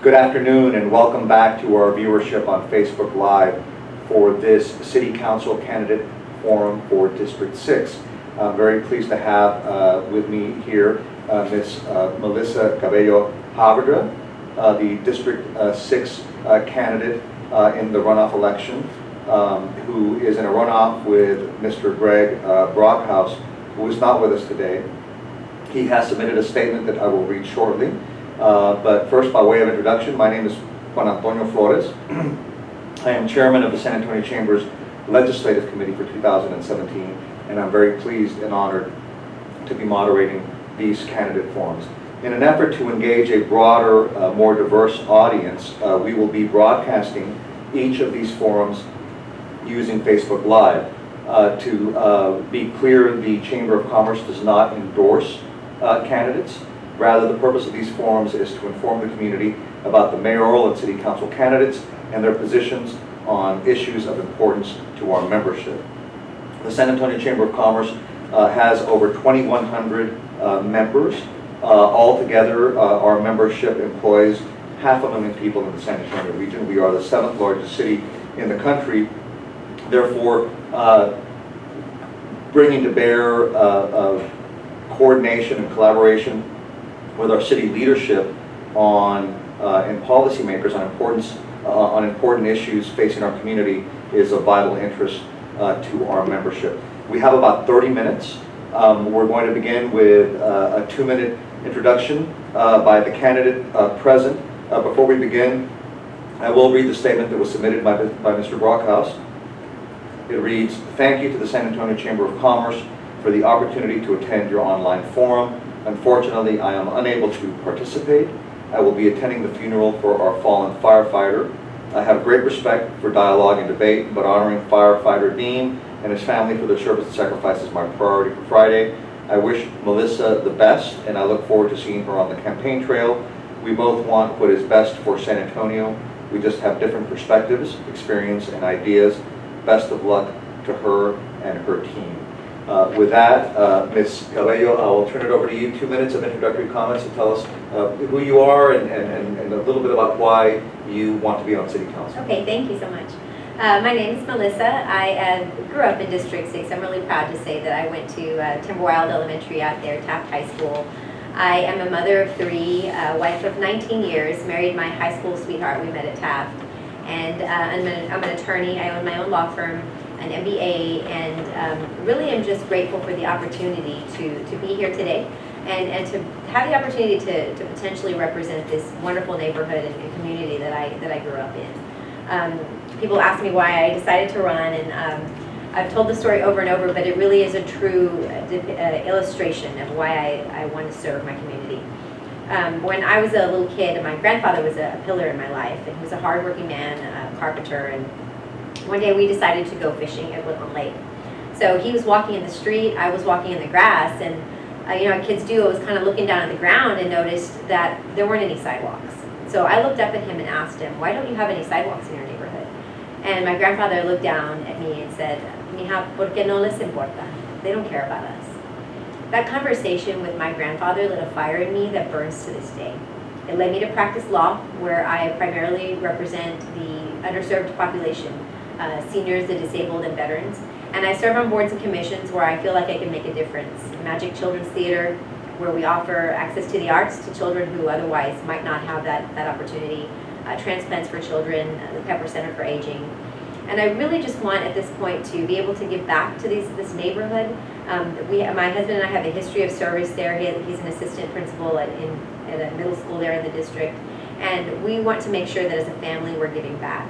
Good afternoon and welcome back to our viewership on Facebook Live for this City Council Candidate Forum for District 6. I'm very pleased to have with me here Ms. Melissa Cabello-Havrda, the District 6 candidate in the runoff election, who is in a runoff with Mr. Greg Brockhouse, who is not with us today. He has submitted a statement that I will read shortly. But first, by way of introduction, my name is Juan Antonio Flores. I am chairman of the San Antonio Chamber's Legislative Committee for 2017, and I'm very pleased and honored to be moderating these candidate forums. In an effort to engage a broader, more diverse audience, we will be broadcasting each of these forums using Facebook Live. To be clear, the Chamber of Commerce does not endorse candidates. Rather, the purpose of these forums is to inform the community about the mayoral and city council candidates and their positions on issues of importance to our membership. The San Antonio Chamber of Commerce has over 2,100 members. Altogether, our membership employs 500,000 people in the San Antonio region. We are the 7th largest city in the country. Therefore, bringing to bear coordination and collaboration with our city leadership on and policymakers on important issues facing our community is of vital interest to our membership. We have about 30 minutes. We're going to begin with a 2-minute introduction by the candidate present. Before we begin, I will read the statement that was submitted by Mr. Brockhouse. It reads, "Thank you to the San Antonio Chamber of Commerce for the opportunity to attend your online forum. Unfortunately, I am unable to participate. I will be attending the funeral for our fallen firefighter. I have great respect for dialogue and debate, but honoring Firefighter Deem and his family for their service and sacrifice is my priority for Friday. I wish Melissa the best, and I look forward to seeing her on the campaign trail. We both want what is best for San Antonio. We just have different perspectives, experience, and ideas. Best of luck to her and her team." With that, Ms. Cabello, I will turn it over to you. 2 minutes of introductory comments to tell us who you are and a little bit about why you want to be on City Council. Okay, thank you so much. My name is Melissa. I grew up in District 6. I'm really proud to say that I went to Timberwild Elementary out there, Taft High School. I am a mother of 3, wife of 19 years, married my high school sweetheart. We met at Taft. And I'm an attorney. I own my own law firm, an MBA, and really am just grateful for the opportunity to be here today and to have the opportunity to potentially represent this wonderful neighborhood and community that I grew up in. People ask me why I decided to run, and I've told the story over and over, but it really is a true illustration of why I want to serve my community. When I was a little kid, my grandfather was a pillar in my life, and he was a hardworking man, a carpenter, and one day we decided to go fishing at Woodland Lake. So he was walking in the street, I was walking in the grass, and you know, kids do, I was kind of looking down at the ground and noticed that there weren't any sidewalks. So I looked up at him and asked him, "Why don't you have any sidewalks in your neighborhood?" And my grandfather looked down at me and said, "Mija, porque no les importa? They don't care about us." That conversation with my grandfather lit a fire in me that burns to this day. It led me to practice law, where I primarily represent the underserved population, seniors, the disabled, and veterans. And I serve on boards and commissions where I feel like I can make a difference. Magic Children's Theater, where we offer access to the arts to children who otherwise might not have that opportunity. Transplants for children, the Pepper Center for Aging. And I really just want at this point to be able to give back to this neighborhood. My husband and I have a history of service there. He's an assistant principal at a middle school there in the district. And we want to make sure that as a family we're giving back.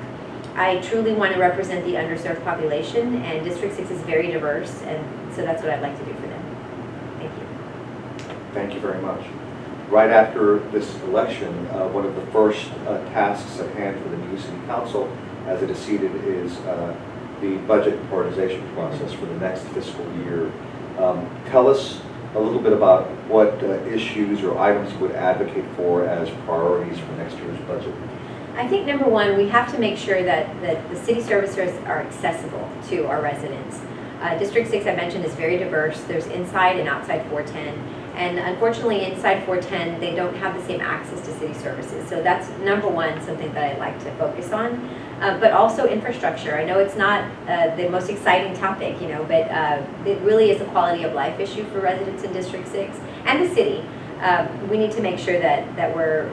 I truly want to represent the underserved population, and District 6 is very diverse, and so that's what I'd like to do for them. Thank you. Thank you very much. Right after this election, one of the first tasks at hand for the new City Council, as it is seated, is the budget prioritization process for the next fiscal year. Tell us a little bit about what issues or items you would advocate for as priorities for next year's budget. I think number one, we have to make sure that the city services are accessible to our residents. District 6, I mentioned, is very diverse. There's inside and outside 410. And unfortunately, inside 410, they don't have the same access to city services. So that's number one, something that I'd like to focus on. But also infrastructure. I know it's not the most exciting topic, but it really is a quality of life issue for residents in District 6 and the city. We need to make sure that we're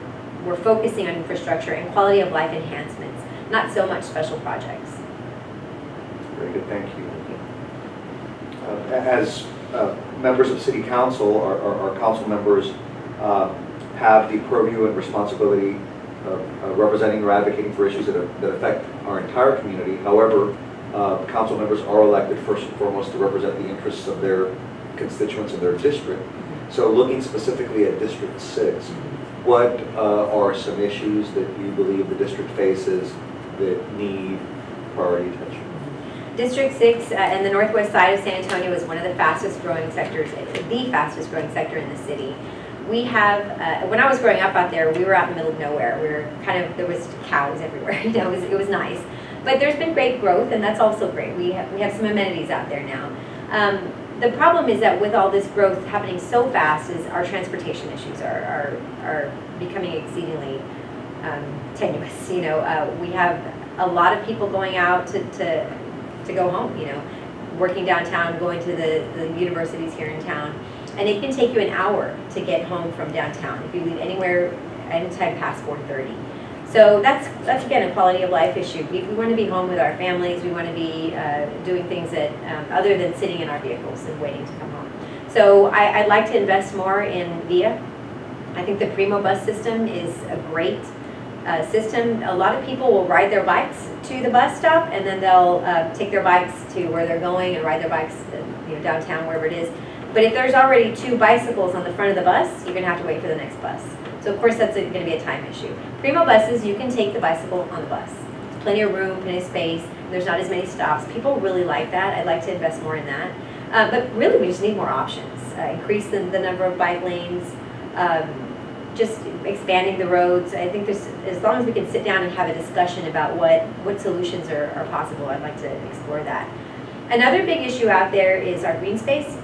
focusing on infrastructure and quality of life enhancements, not so much special projects. Very good, thank you. As members of City Council, our council members have the purview and responsibility of representing or advocating for issues that affect our entire community. However, council members are elected first and foremost to represent the interests of their constituents in their district. So looking specifically at District 6, what are some issues that you believe the district faces that need priority attention? District 6 and the northwest side of San Antonio is one of the fastest growing sectors, the fastest growing sector in the city. We have, when I was growing up out there, we were out in the middle of nowhere. We were there was cows everywhere, it was nice. But there's been great growth, and that's also great. We have some amenities out there now. The problem is that with all this growth happening so fast, is our transportation issues are becoming exceedingly tenuous. We have a lot of people going out to go home, working downtown, going to the universities here in town. And it can take you an hour to get home from downtown if you leave anywhere anytime past 4:30. So that's again a quality of life issue. We want to be home with our families. We want to be doing things that other than sitting in our vehicles and waiting to come home. So I'd like to invest more in VIA. I think the Primo bus system is a great system. A lot of people will ride their bikes to the bus stop, and then they'll take their bikes to where they're going and ride their bikes downtown, wherever it is. But if there's already 2 bicycles on the front of the bus, you're going to have to wait for the next bus. So of course that's going to be a time issue. Primo buses, you can take the bicycle on the bus. There's plenty of room, plenty of space. There's not as many stops. People really like that. I'd like to invest more in that. But really we just need more options. Increase the number of bike lanes, just expanding the roads. I think as long as we can sit down and have a discussion about what solutions are possible, I'd like to explore that. Another big issue out there is our green space.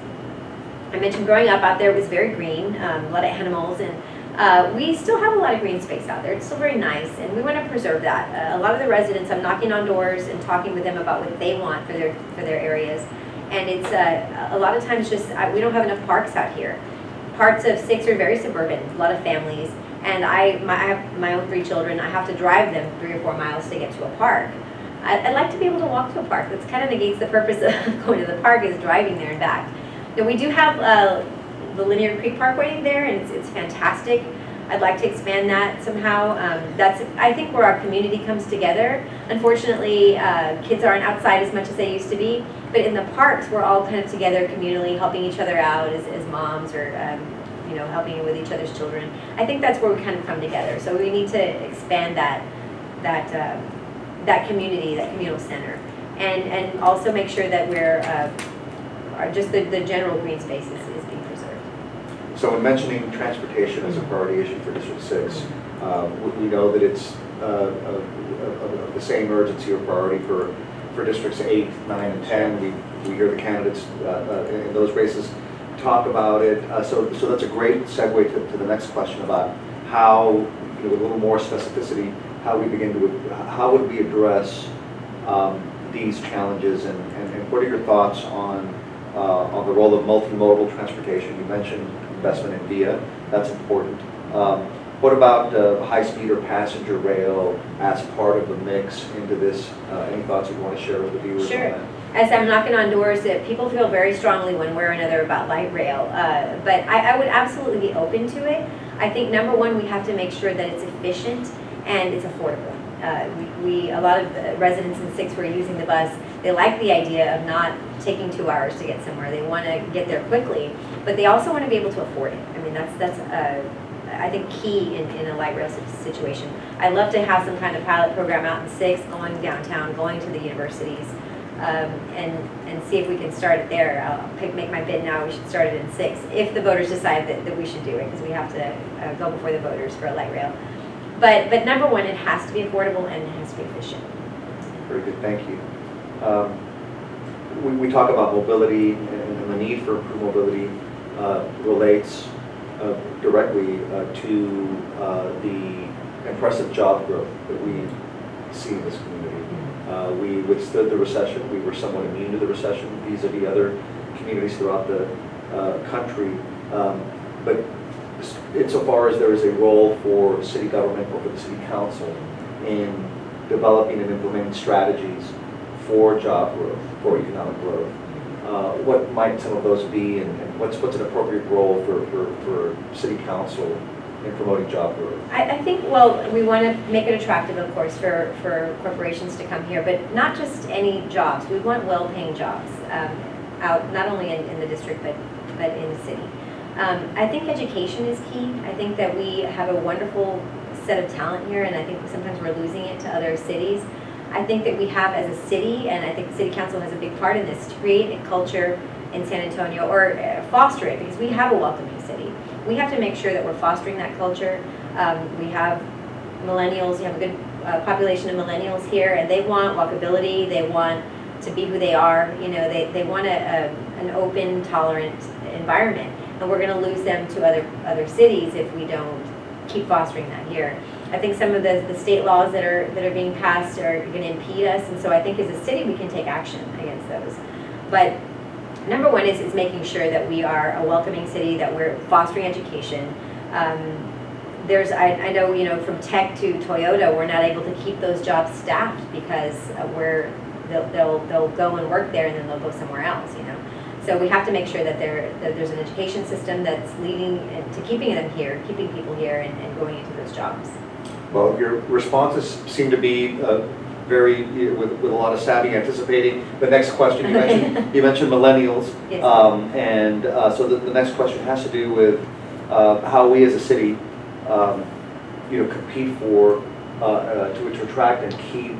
I mentioned growing up out there, it was very green, a lot of animals, and we still have a lot of green space out there. It's still very nice, and we want to preserve that. A lot of the residents, I'm knocking on doors and talking with them about what they want for their areas, and it's a lot of times just we don't have enough parks out here. Parts of 6 are very suburban, a lot of families, and I have my own 3 children. I have to drive them 3 or 4 miles to get to a park. I'd like to be able to walk to a park. That's kind of negates the purpose of going to the park, is driving there and back. Now, we do have the Linear Creek Parkway there, and it's fantastic. I'd like to expand that somehow. That's, I think, where our community comes together. Unfortunately, kids aren't outside as much as they used to be, but in the parks, we're all kind of together communally, helping each other out as moms, or helping with each other's children. I think that's where we kind of come together. So we need to expand that community, that communal center, and also make sure that we're just the general green space is being preserved. So in mentioning transportation as a priority issue for District 6, we know that it's of the same urgency or priority for Districts 8, 9, and 10. We hear the candidates in those races talk about it. So that's a great segue to the next question about how, with a little more specificity, how would we address these challenges, and what are your thoughts on the role of multimodal transportation? You mentioned investment in VIA, that's important. What about high-speed or passenger rail as part of the mix into this? Any thoughts you want to share with the viewers? Sure. On that? As I'm knocking on doors, that people feel very strongly one way or another about light rail, but I would absolutely be open to it. I think number one, we have to make sure that it's efficient and it's affordable. A lot of the residents in 6 who are using the bus, they like the idea of not taking 2 hours to get somewhere. They want to get there quickly, but they also want to be able to afford it. I mean, that's I think key in a light rail situation. I'd love to have some kind of pilot program out in 6, going downtown, going to the universities, and see if we can start it there. I'll make my bid now. We should start it in 6 if the voters decide that we should do it, because we have to go before the voters for a light rail. But number one, it has to be affordable and it has to be efficient. Very good, thank you. We talk about mobility, and the need for improved mobility relates directly to the impressive job growth that we see in this community. We withstood the recession. We were somewhat immune to the recession vis-a-vis other communities throughout the country. But insofar as there is a role for city government or for the city council in developing and implementing strategies for job growth, for economic growth, what might some of those be, and what's an appropriate role for city council in promoting job growth? I think, well, we want to make it attractive, of course, for corporations to come here, but not just any jobs. We want well-paying jobs out, not only in the district, but in the city. I think education is key. I think that we have a wonderful set of talent here, and I think sometimes we're losing it to other cities. I think that we have, as a city, and I think the city council has a big part in this, to create a culture in San Antonio, or foster it, because we have a welcoming city. We have to make sure that we're fostering that culture. We have millennials, you have a good population of millennials here, and they want walkability, they want to be who they are, you know, they want an open, tolerant environment. And we're going to lose them to other cities if we don't keep fostering that here. I think some of the state laws that are being passed are going to impede us, and so I think as a city we can take action against those. But number one is making sure that we are a welcoming city, that we're fostering education. I know, you know, from tech to Toyota, we're not able to keep those jobs staffed because they'll go and work there and then they'll go somewhere else, you know. So we have to make sure that there's an education system that's leading to keeping them here, keeping people here and going into those jobs. Well, your responses seem to be very, with a lot of savvy, anticipating the next question. You mentioned millennials, yes. So the next question has to do with how we as a city, compete for to attract and keep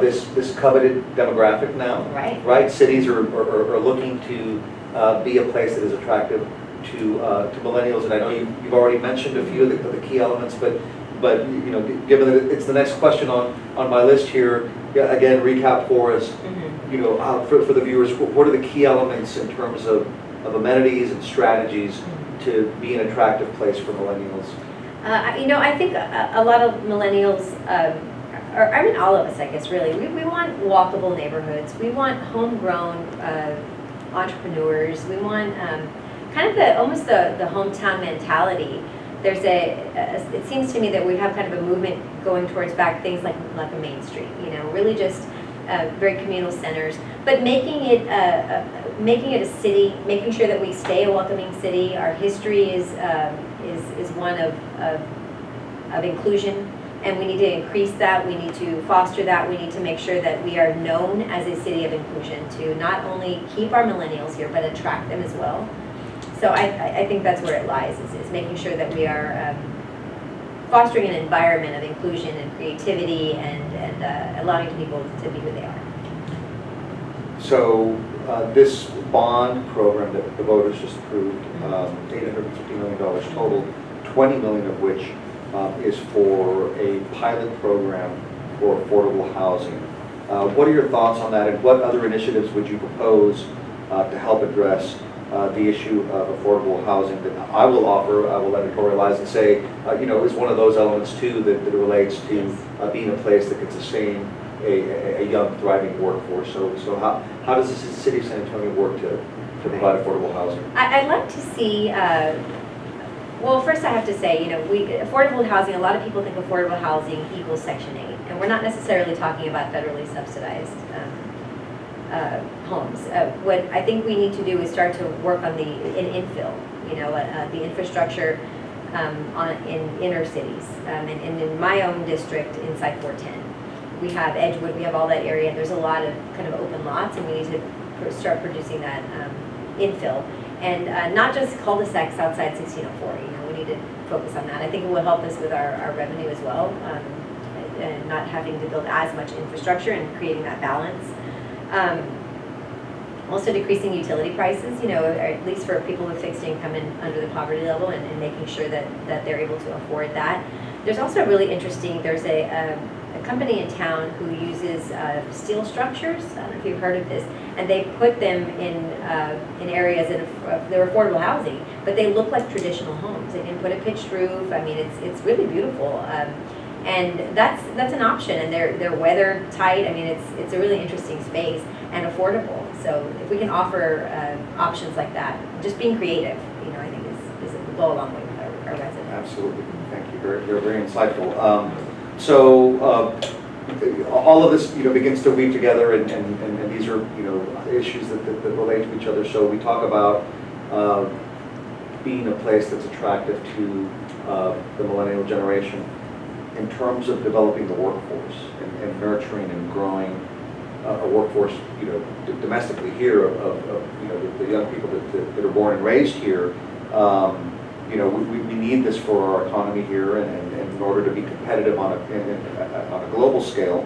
this coveted demographic now. Right. Right. Cities are looking to be a place that is attractive to millennials, and I know you've already mentioned a few of the key elements, but you know, given that it's the next question on my list here, again, recap for us. Mm-hmm. You know, for the viewers, what are the key elements in terms of amenities and strategies mm-hmm. to be an attractive place for millennials? You know, I think a lot of millennials, or I mean all of us, I guess, really, we want walkable neighborhoods. We want homegrown entrepreneurs. We want kind of almost the hometown mentality. There's it seems to me that we have kind of a movement going towards back things like a Main Street, you know, really just very communal centers, but making it a city, making sure that we stay a welcoming city. Our history is one of inclusion, and we need to increase that. We need to foster that. We need to make sure that we are known as a city of inclusion, to not only keep our millennials here, but attract them as well. So I think that's where it lies, is making sure that we are fostering an environment of inclusion and creativity and allowing people to be who they are. So this bond program that the voters just approved, $850 million total, $20 million of which is for a pilot program for affordable housing. What are your thoughts on that, and what other initiatives would you propose to help address the issue of affordable housing that I will editorialize and say, is one of those elements too that relates to being a place that can sustain a young, thriving workforce. So how does the city of San Antonio work to provide affordable housing? I'd like to see, well, first I have to say, affordable housing, a lot of people think affordable housing equals Section 8, and we're not necessarily talking about federally subsidized homes. What I think we need to do is start to work on the infill, the infrastructure in inner cities. And in my own district, inside 410, we have Edgewood, we have all that area. There's a lot of kind of open lots, and we need to start producing that infill. And not just cul-de-sacs outside 1604. We need to focus on that. I think it will help us with our revenue as well, and not having to build as much infrastructure and creating that balance. Also decreasing utility prices, or at least for people with fixed income and under the poverty level, and making sure that they're able to afford that. There's also really interesting, there's a company in town who uses steel structures. I don't know if you've heard of this, and they put them in areas that they're affordable housing, but they look like traditional homes. They can put a pitched roof. I mean, it's really beautiful, and that's an option. And they're weather tight. I mean, it's a really interesting space and affordable. So if we can offer options like that, just being creative, I think is will go a long way with our residents. Absolutely. Thank you. Very insightful. So all of this, begins to weave together, and these are, issues that relate to each other. So we talk about being a place that's attractive to the millennial generation in terms of developing the workforce and nurturing and growing a workforce, domestically here of the young people that are born and raised here. We need this for our economy here, and in order to be competitive on a global scale.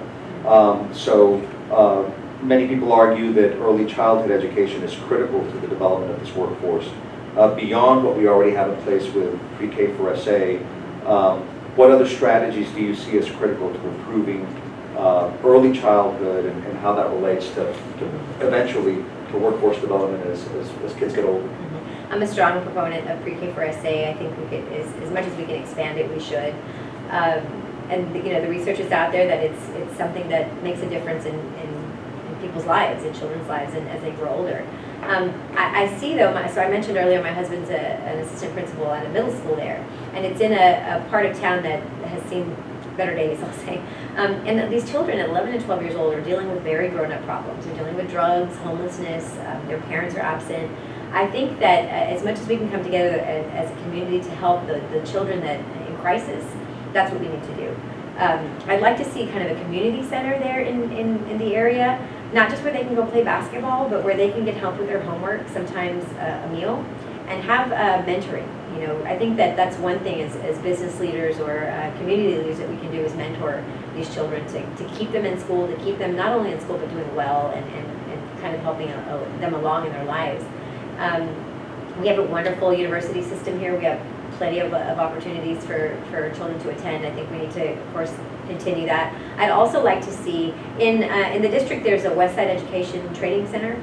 Many people argue that early childhood education is critical to the development of this workforce. Beyond what we already have in place with pre-K for SA, what other strategies do you see as critical to improving early childhood and how that relates to eventually to workforce development as kids get older? I'm a strong proponent of pre-K for SA. I think we could, as much as we can expand it, we should. And the research is out there that it's something that makes a difference in people's lives, in children's lives, and as they grow older. I see though, so I mentioned earlier, my husband's an assistant principal at a middle school there, and it's in a part of town that has seen better days, I'll say. And these children at 11 and 12 years old are dealing with very grown-up problems. They're dealing with drugs, homelessness, their parents are absent. I think that as much as we can come together as a community to help the children that in crisis, that's what we need to do. I'd like to see kind of a community center there in the area, not just where they can go play basketball, but where they can get help with their homework, sometimes a meal, and have mentoring. I think that's one thing as business leaders or community leaders that we can do is mentor these children to keep them in school, to keep them not only in school but doing well and kind of helping them along in their lives. We have a wonderful university system here. We have plenty of opportunities for children to attend. I think we need to, of course, continue that. I'd also like to see, in the district, there's a West Side Education Training Center,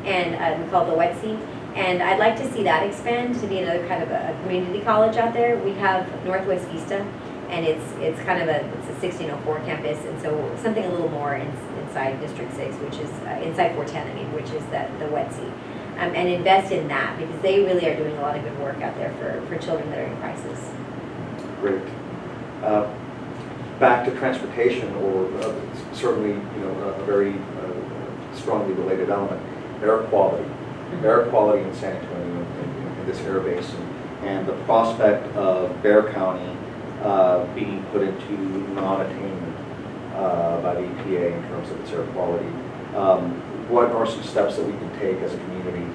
and we call it the WETC. And I'd like to see that expand to be another kind of a community college out there. We have Northwest Vista, and it's kind of a 1604 campus, and so something a little more inside District 6, which is inside 410, which is the WETC. And invest in that, because they really are doing a lot of good work out there for children that are in crisis. Great. Back to transportation, or certainly a very strongly related element, air quality. Mm-hmm. Air quality in San Antonio in this air basin, and the prospect of Bexar County being put into non-attainment by the EPA in terms of its air quality. What are some steps that we can take as a community,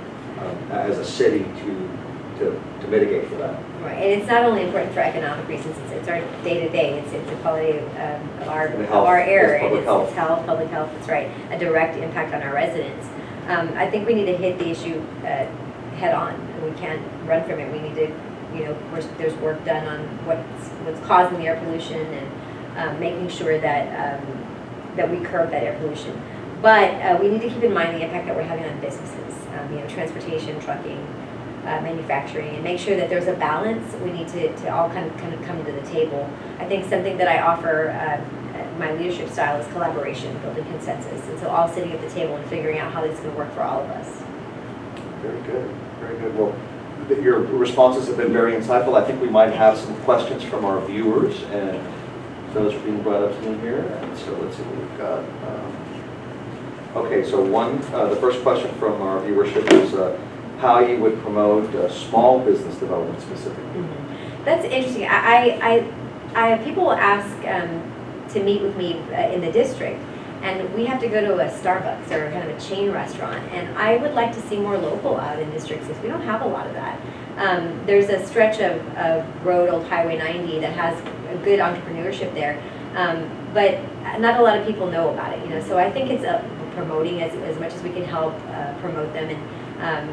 as a city, to mitigate for that? Right, and it's not only important for economic reasons, it's our day-to-day, it's the quality of our air, and it's health, public health, that's right, a direct impact on our residents. I think we need to hit the issue head on. We can't run from it. We need to, there's work done on what's causing the air pollution, and making sure that we curb that air pollution. But we need to keep in mind the impact that we're having on businesses, transportation, trucking, manufacturing, and make sure that there's a balance. We need to all kind of come to the table. I think something that I offer, my leadership style, is collaboration, building consensus, and so all sitting at the table and figuring out how this is going to work for all of us. Very good, very good. Well, your responses have been very insightful. I think we might have some questions from our viewers, and those are being brought up to me here. And so let's see what we've got. Okay, so the first question from our viewership is how you would promote small business development specifically. Mm-hmm. That's interesting. I people will ask to meet with me in the district, and we have to go to a Starbucks or kind of a chain restaurant, and I would like to see more local out in District 6. We don't have a lot of that. There's a stretch of road, Old Highway 90, that has a good entrepreneurship there, but not a lot of people know about it. So I think it's promoting as much as we can help promote them, and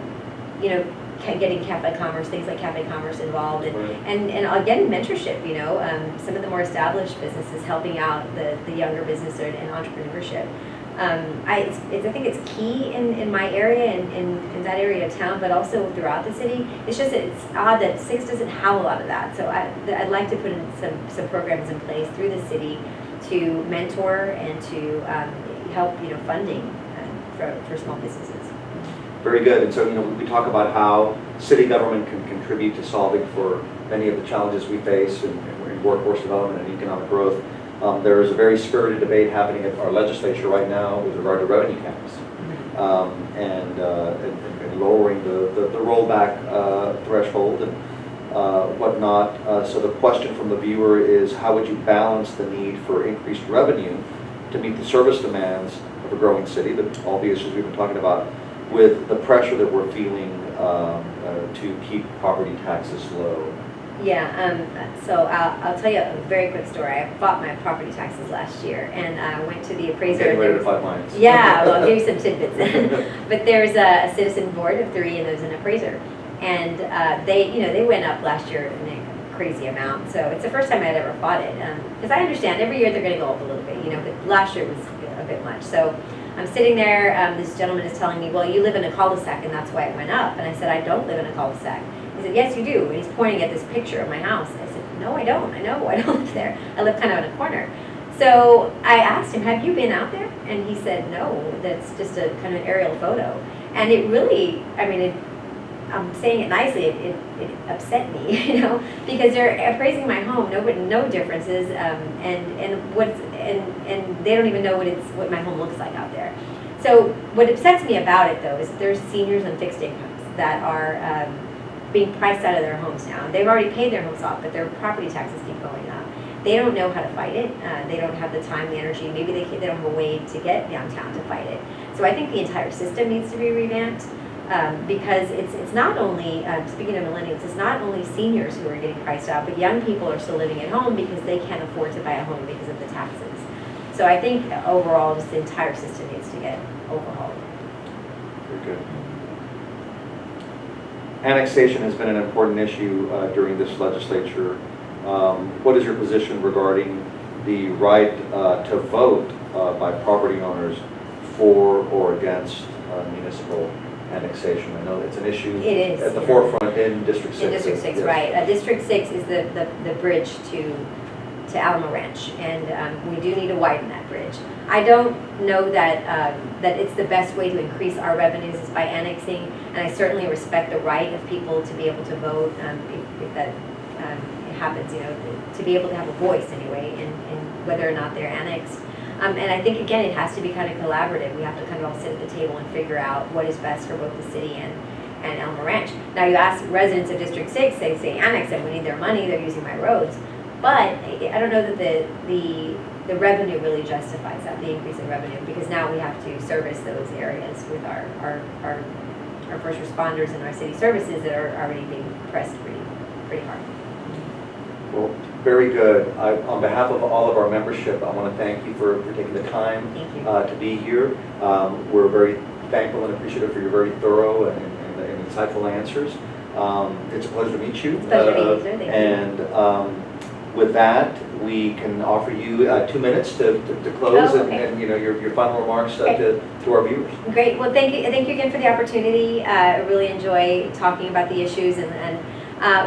getting Cafe Commerce, things like Cafe Commerce involved, and, Right. and again, mentorship, you know, some of the more established businesses helping out the younger business and entrepreneurship. I think it's key in my area and in that area of town, but also throughout the city. It's just that it's odd that Six doesn't have a lot of that. So I'd like to put in some programs in place through the city to mentor and to help, you know, funding for small businesses. Very good. And so, you know, we talk about how city government can contribute to solving for many of the challenges we face in workforce development and economic growth. There is a very spirited debate happening at our legislature right now with regard to revenue caps and lowering the rollback threshold and whatnot. So the question from the viewer is, how would you balance the need for increased revenue to meet the service demands of a growing city, all the issues we've been talking about, with the pressure that we're feeling to keep property taxes low? Yeah, so I'll tell you a very quick story. I bought my property taxes last year, and I went to the appraiser. Getting ready to fight mines. Yeah, well, I'll give you some tidbits. But there's a citizen board of 3, and there's an appraiser, and they went up last year in a crazy amount. So it's the first time I'd ever fought it, because I understand every year they're going to go up a little bit, you know, but last year was a bit much. So I'm sitting there. This gentleman is telling me, well, you live in a cul-de-sac, and that's why it went up. And I said, I don't live in a cul-de-sac. He said, yes, you do. And he's pointing at this picture of my house. I said, no, I don't. I know, I don't live there. I live kind of in a corner. So I asked him, have you been out there? And he said, no, that's just a kind of an aerial photo. And it really, I mean, I'm saying it nicely, it upset me, you know, because they're appraising my home, no differences, and they don't even know what my home looks like out there. So what upsets me about it, though, is that there's seniors on fixed incomes that are being priced out of their homes now. They've already paid their homes off, but their property taxes keep going up. They don't know how to fight it. They don't have the time, the energy. Maybe they don't have a way to get downtown to fight it. So I think the entire system needs to be revamped, because it's not only, speaking of millennials, it's not only seniors who are getting priced out, but young people are still living at home because they can't afford to buy a home because of the taxes. So I think overall, just the entire system needs to get overhauled. Very good. Annexation has been an important issue during this legislature. What is your position regarding the right to vote by property owners for or against municipal annexation? I know it's an issue at the forefront in District 6. In District 6, yes. Right. District 6 is the bridge to Alamo Ranch, and we do need to widen that bridge. I don't know that it's the best way to increase our revenues is by annexing, and I certainly respect the right of people to be able to vote if that happens, you know, to be able to have a voice anyway in whether or not they're annexed. And I think, again, it has to be kind of collaborative. We have to kind of all sit at the table and figure out what is best for both the city and Alamo Ranch. Now, you ask residents of District 6, they say annex them, we need their money, they're using my roads. But I don't know that the revenue really justifies that, the increase in revenue, because now we have to service those areas with our first responders and our city services that are already being pressed pretty hard. Well, very good. On behalf of all of our membership, I want to thank you for taking the time to be here. We're very thankful and appreciative for your very thorough and insightful answers. It's a pleasure to meet you. It's a pleasure to meet you, sir. Thank you. And with that, we can offer you 2 minutes to close and you know your final remarks to our viewers. Great. Well, thank you again for the opportunity. I really enjoy talking about the issues and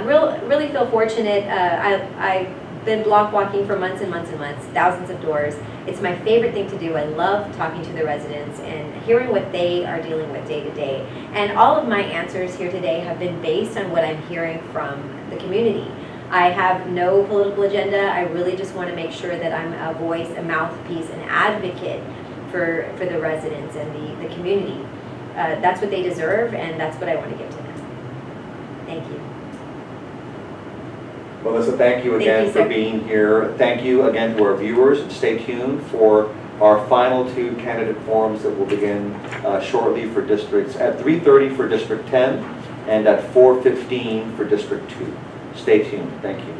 really feel fortunate. I've been block walking for months and months and months, thousands of doors. It's my favorite thing to do. I love talking to the residents and hearing what they are dealing with day to day. And all of my answers here today have been based on what I'm hearing from the community. I have no political agenda. I really just want to make sure that I'm a voice, a mouthpiece, an advocate for the residents and the community. That's what they deserve, and that's what I want to give to them. Thank you. Melissa, thank you again for being here. Thank you again to our viewers, and stay tuned for our final 2 candidate forums that will begin shortly for districts at 3:30 for District 10 and at 4:15 for District 2. Stay tuned. Thank you.